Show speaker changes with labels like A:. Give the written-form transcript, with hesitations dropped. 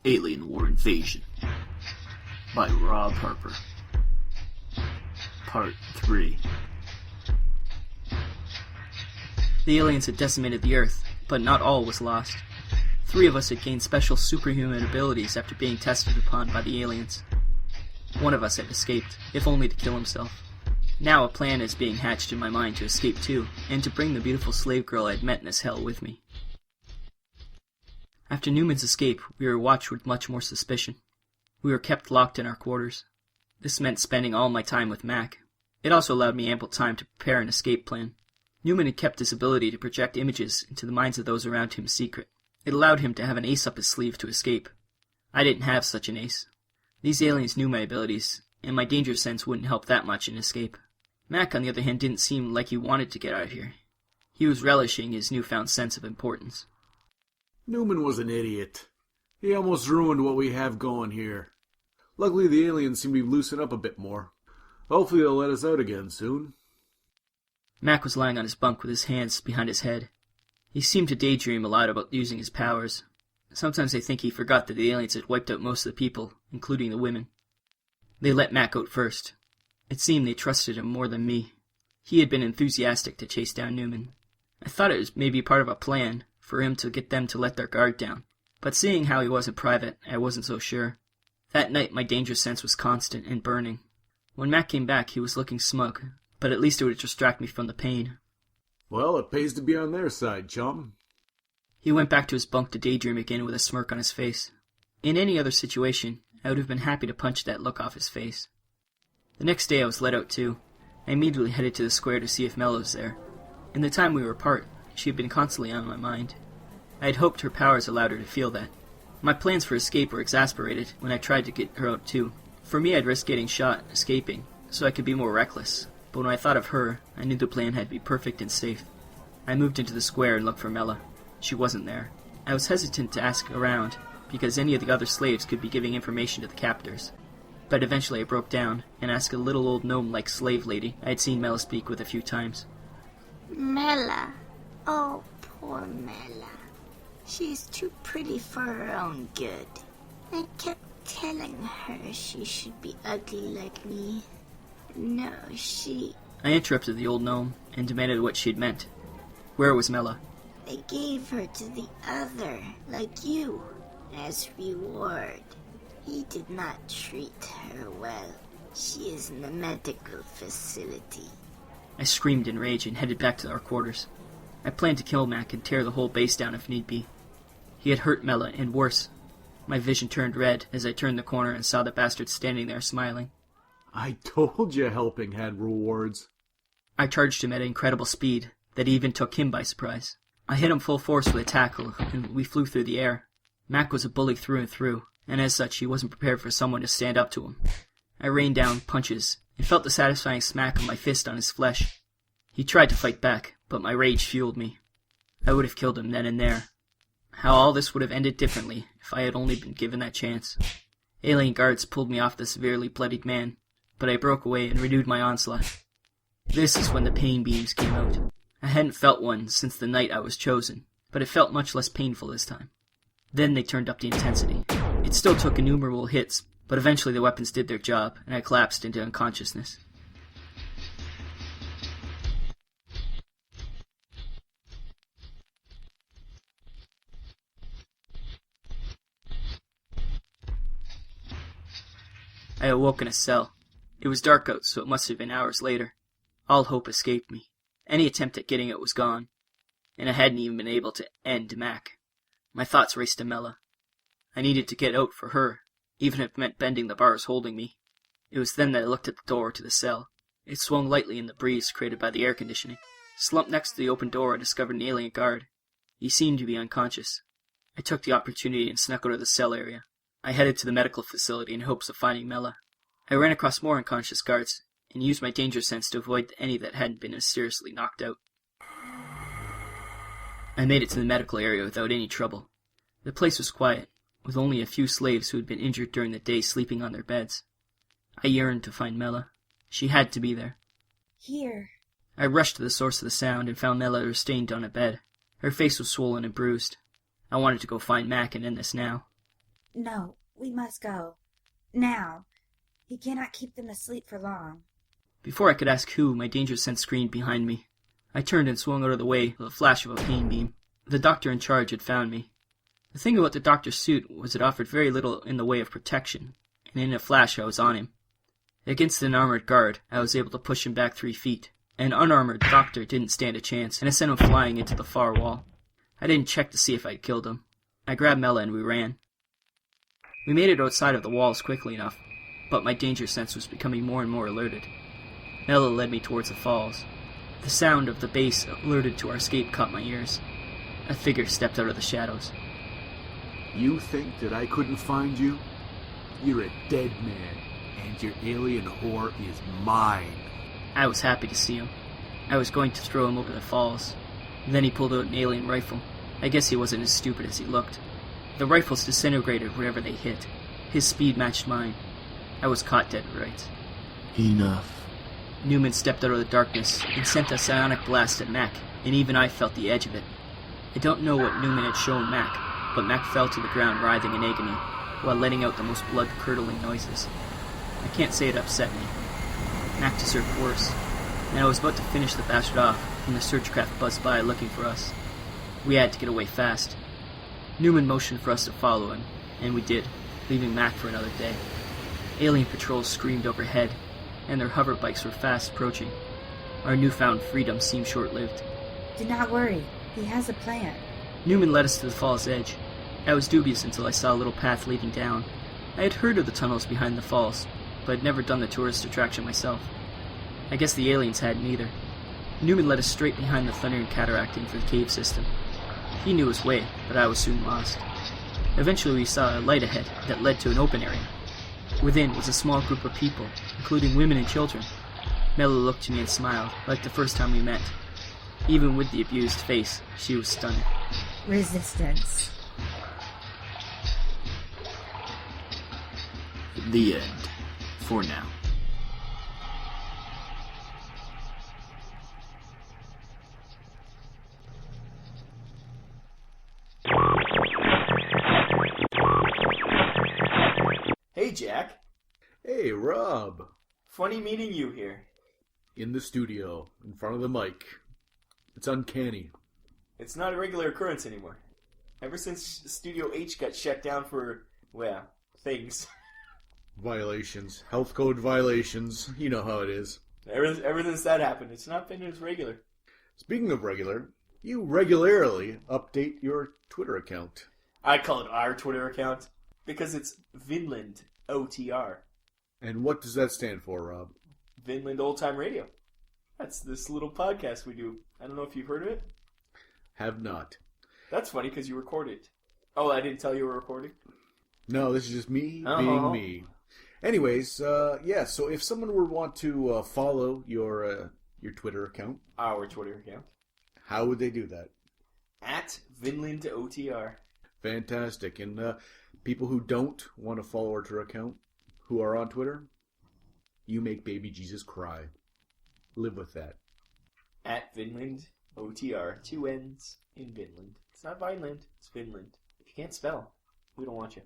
A: Alien War Invasion by Rob Harper. Part 3.
B: The aliens had decimated the Earth, but not all was lost. 3 of us had gained special superhuman abilities after being tested upon by the aliens. 1 of us had escaped, if only to kill himself. Now a plan is being hatched in my mind to escape too, and to bring the beautiful slave girl I had met in this hell with me. After Newman's escape, we were watched with much more suspicion. We were kept locked in our quarters. This meant spending all my time with Mac. It also allowed me ample time to prepare an escape plan. Newman had kept his ability to project images into the minds of those around him secret. It allowed him to have an ace up his sleeve to escape. I didn't have such an ace. These aliens knew my abilities, and my danger sense wouldn't help that much in escape. Mac, on the other hand, didn't seem like he wanted to get out of here. He was relishing his newfound sense of importance.
C: Newman was an idiot. He almost ruined what we have going here. Luckily, the aliens seem to be loosened up a bit more. Hopefully they'll let us out again soon.
B: Mac was lying on his bunk with his hands behind his head. He seemed to daydream a lot about using his powers. Sometimes I think he forgot that the aliens had wiped out most of the people, including the women. They let Mac out first. It seemed they trusted him more than me. He had been enthusiastic to chase down Newman. I thought it was maybe part of a plan for him to get them to let their guard down. But seeing how he wasn't private, I wasn't so sure. That night my danger sense was constant and burning. When Mac came back, he was looking smug, but at least it would distract me from the pain.
C: Well, it pays to be on their side, chum.
B: He went back to his bunk to daydream again with a smirk on his face. In any other situation, I would have been happy to punch that look off his face. The next day I was let out too. I immediately headed to the square to see if Mela was there. In the time we were apart, she had been constantly on my mind. I had hoped her powers allowed her to feel that. My plans for escape were exasperated when I tried to get her out too. For me, I'd risk getting shot escaping, so I could be more reckless. But when I thought of her, I knew the plan had to be perfect and safe. I moved into the square and looked for Mela. She wasn't there. I was hesitant to ask around, because any of the other slaves could be giving information to the captors. But eventually I broke down and asked a little old gnome-like slave lady I had seen Mela speak with a few times.
D: Mela. Oh, poor Mela. She's too pretty for her own good. I kept telling her she should be ugly like me. No, she...
B: I interrupted the old gnome and demanded what she'd meant. Where was Mela?
D: They gave her to the other, like you, as reward. He did not treat her well. She is in the medical facility.
B: I screamed in rage and headed back to our quarters. I planned to kill Mac and tear the whole base down if need be. He had hurt Mela, and worse. My vision turned red as I turned the corner and saw the bastard standing there smiling.
C: I told you helping had rewards.
B: I charged him at incredible speed that even took him by surprise. I hit him full force with a tackle, and we flew through the air. Mac was a bully through and through, and as such he wasn't prepared for someone to stand up to him. I rained down punches, and felt the satisfying smack of my fist on his flesh. He tried to fight back, but my rage fueled me. I would have killed him then and there. How all this would have ended differently if I had only been given that chance. Alien guards pulled me off the severely bloodied man, but I broke away and renewed my onslaught. This is when the pain beams came out. I hadn't felt one since the night I was chosen, but it felt much less painful this time. Then they turned up the intensity. It still took innumerable hits, but eventually the weapons did their job, and I collapsed into unconsciousness. I awoke in a cell. It was dark out, so it must have been hours later. All hope escaped me. Any attempt at getting out was gone, and I hadn't even been able to end Mac. My thoughts raced to Mela. I needed to get out for her, even if it meant bending the bars holding me. It was then that I looked at the door to the cell. It swung lightly in the breeze created by the air conditioning. Slumped next to the open door, I discovered an alien guard. He seemed to be unconscious. I took the opportunity and snuck out of the cell area. I headed to the medical facility in hopes of finding Mela. I ran across more unconscious guards, and used my danger sense to avoid any that hadn't been mysteriously knocked out. I made it to the medical area without any trouble. The place was quiet, with only a few slaves who had been injured during the day sleeping on their beds. I yearned to find Mela. She had to be there.
E: Here.
B: I rushed to the source of the sound and found Mela restrained on a bed. Her face was swollen and bruised. I wanted to go find Mac and end this now.
E: No, we must go. Now. He cannot keep them asleep for long.
B: Before I could ask who, my danger sense screamed behind me. I turned and swung out of the way with a flash of a pain beam. The doctor in charge had found me. The thing about the doctor's suit was it offered very little in the way of protection, and in a flash I was on him. Against an armored guard, I was able to push him back 3 feet. An unarmored doctor didn't stand a chance, and I sent him flying into the far wall. I didn't check to see if I'd killed him. I grabbed Mela and we ran. We made it outside of the walls quickly enough, but my danger sense was becoming more and more alerted. Mela led me towards the falls. The sound of the bass alerted to our escape caught my ears. A figure stepped out of the shadows.
C: You think that I couldn't find you? You're a dead man, and your alien whore is mine.
B: I was happy to see him. I was going to throw him over the falls. Then he pulled out an alien rifle. I guess he wasn't as stupid as he looked. The rifles disintegrated wherever they hit. His speed matched mine. I was caught dead right.
A: Enough.
B: Newman stepped out of the darkness and sent a psionic blast at Mac, and even I felt the edge of it. I don't know what Newman had shown Mac, but Mac fell to the ground writhing in agony, while letting out the most blood-curdling noises. I can't say it upset me. Mac deserved worse, and I was about to finish the bastard off when the search craft buzzed by looking for us. We had to get away fast. Newman motioned for us to follow him, and we did, leaving Mac for another day. Alien patrols screamed overhead, and their hover bikes were fast approaching. Our newfound freedom seemed short-lived.
E: Do not worry. He has a plan.
B: Newman led us to the fall's edge. I was dubious until I saw a little path leading down. I had heard of the tunnels behind the falls, but had never done the tourist attraction myself. I guess the aliens hadn't either. Newman led us straight behind the thundering cataract into the cave system. He knew his way, but I was soon lost. Eventually we saw a light ahead that led to an open area. Within was a small group of people, including women and children. Mela looked to me and smiled, like the first time we met. Even with the abused face, she was stunning.
E: Resistance.
A: The end. For now.
F: Hey, Jack.
C: Hey, Rob.
F: Funny meeting you here.
C: In the studio, in front of the mic. It's uncanny.
F: It's not a regular occurrence anymore. Ever since Studio H got shut down for, well, things.
C: Violations. Health code violations. You know how it is.
F: Ever since that happened, it's not been as regular.
C: Speaking of regular, you regularly update your Twitter account.
F: I call it our Twitter account because it's Vinland OTR.
C: And what does that stand for, Rob?
F: Vinland Old Time Radio. That's this little podcast we do. I don't know if you've heard of it.
C: Have not.
F: That's funny because you recorded. Oh, I didn't tell you were recording?
C: No, this is just me
F: Uh-huh.
C: being me. Anyways, yeah, so if someone would want to follow your Twitter account,
F: Our Twitter account.
C: how would they do that?
F: At Vinland OTR.
C: Fantastic. And people who don't want to follow our Twitter account, who are on Twitter, you make baby Jesus cry. Live with that.
F: At Vinland OTR. 2 N's in Vinland. It's not Vineland, it's Vinland. If you can't spell, we don't want you.